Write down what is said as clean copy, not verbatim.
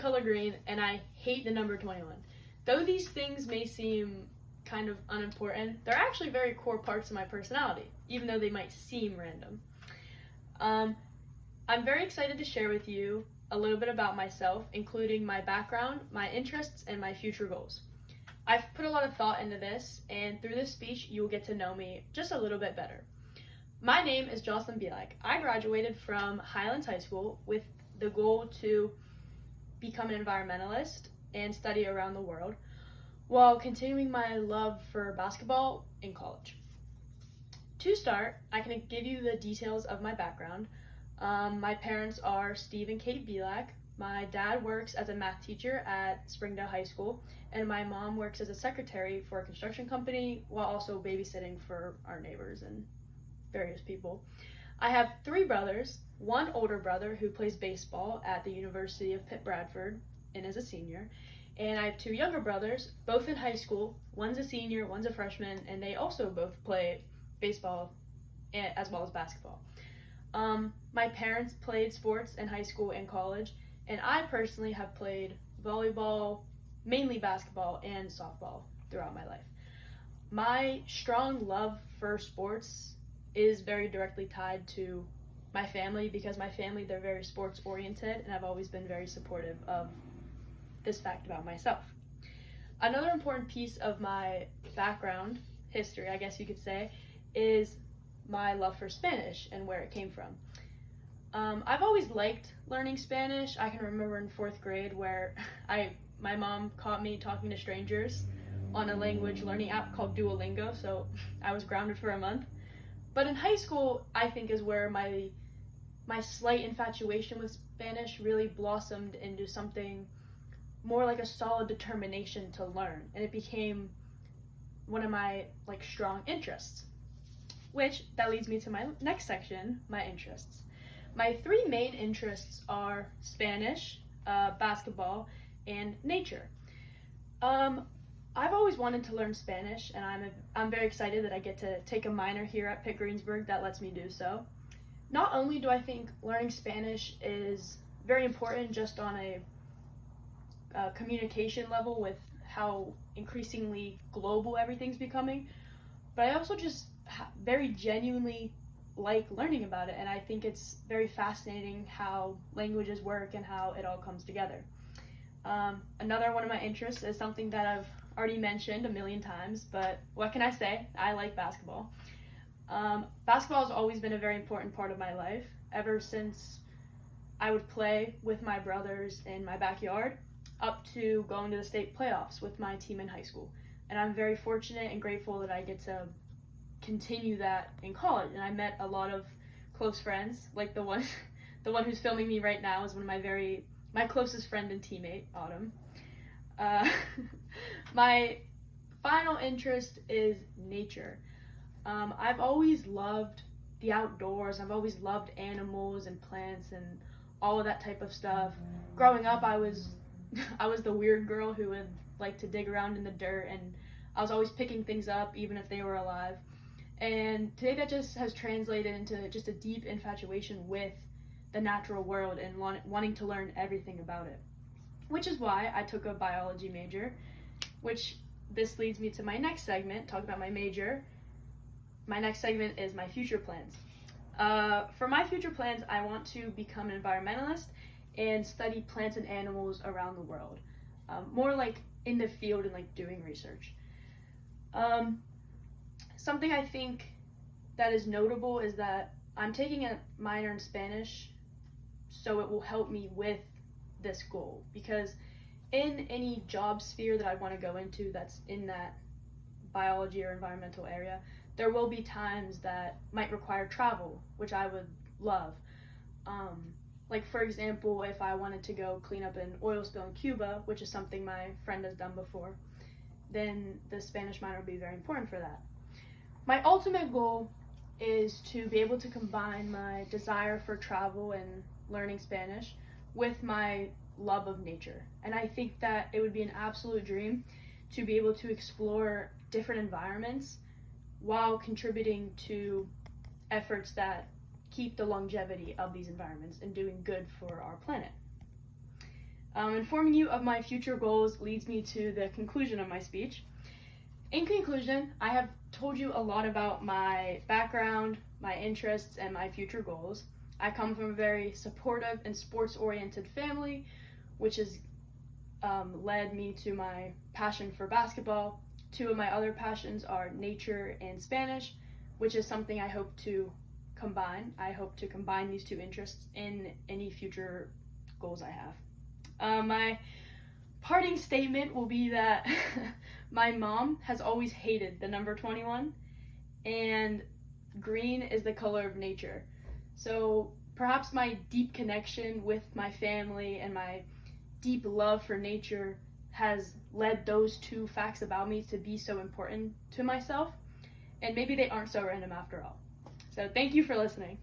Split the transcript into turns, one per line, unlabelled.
color green, and I hate the number 21. Though these things may seem kind of unimportant, they're actually very core parts of my personality, even though they might seem random. I'm very excited to share with you a little bit about myself, including my background, my interests, and my future goals. I've put a lot of thought into this, and through this speech, you will get to know me just a little bit better. My name is Jocelyn Bielak. I graduated from Highlands High School with the goal to become an environmentalist and study around the world while continuing my love for basketball in college. To start, I can give you the details of my background. My parents are Steve and Kate Bielak. My dad works as a math teacher at Springdale High School, and my mom works as a secretary for a construction company while also babysitting for our neighbors and various people. I have 3 brothers, one older brother who plays baseball at the University of Pitt Bradford and is a senior, and I have 2 younger brothers, both in high school. One's a senior, one's a freshman, and they also both play baseball as well as basketball. My parents played sports in high school and college, and I personally have played volleyball, mainly basketball, and softball throughout my life. My strong love for sports is very directly tied to my family, because my family, they're very sports oriented, and I've always been very supportive of this fact about myself. Another important piece of my background, history, I guess you could say, is my love for Spanish and where it came from. I've always liked learning Spanish. I can remember in 4th grade where my mom caught me talking to strangers on a language learning app called Duolingo, so I was grounded for a month. But in high school, I think is where my slight infatuation with Spanish really blossomed into something more like a solid determination to learn, and it became one of my strong interests. Which that leads me to my next section, my interests. My 3 main interests are Spanish, basketball, and nature. I've always wanted to learn Spanish, and I'm very excited that I get to take a minor here at Pitt Greensburg that lets me do so. Not only do I think learning Spanish is very important just on a communication level with how increasingly global everything's becoming, but I also just very genuinely like learning about it, and I think it's very fascinating how languages work and how it all comes together. Another one of my interests is something that I've already mentioned a million times, but what can I say? I like basketball. Basketball has always been a very important part of my life, ever since I would play with my brothers in my backyard up to going to the state playoffs with my team in high school. And I'm very fortunate and grateful that I get to continue that in college, and I met a lot of close friends, like the one who's filming me right now is one of my closest friend and teammate, Autumn. My final interest is nature. I've always loved the outdoors. I've always loved animals and plants and all of that type of stuff. Growing up, I was the weird girl who would like to dig around in the dirt, and I was always picking things up even if they were alive. And today that just has translated into just a deep infatuation with the natural world and wanting to learn everything about it. Which is why I took a biology major, which this leads me to my next segment, talk about my major. My next segment is my future plans. For my future plans, I want to become an environmentalist and study plants and animals around the world. More like in the field and doing research. Something I think that is notable is that I'm taking a minor in Spanish, so it will help me with this goal, because in any job sphere that I want to go into that's in that biology or environmental area, there will be times that might require travel, which I would love. For example, if I wanted to go clean up an oil spill in Cuba, which is something my friend has done before, then the Spanish minor would be very important for that. My ultimate goal is to be able to combine my desire for travel and learning Spanish with my love of nature. And I think that it would be an absolute dream to be able to explore different environments while contributing to efforts that keep the longevity of these environments and doing good for our planet. Informing you of my future goals leads me to the conclusion of my speech. In conclusion, I have told you a lot about my background, my interests, and my future goals. I come from a very supportive and sports-oriented family, which has led me to my passion for basketball. Two of my other passions are nature and Spanish, which is something I hope to combine. I hope to combine these two interests in any future goals I have. My parting statement will be that my mom has always hated the number 21, and green is the color of nature. So perhaps my deep connection with my family and my deep love for nature has led those two facts about me to be so important to myself, and maybe they aren't so random after all. So thank you for listening.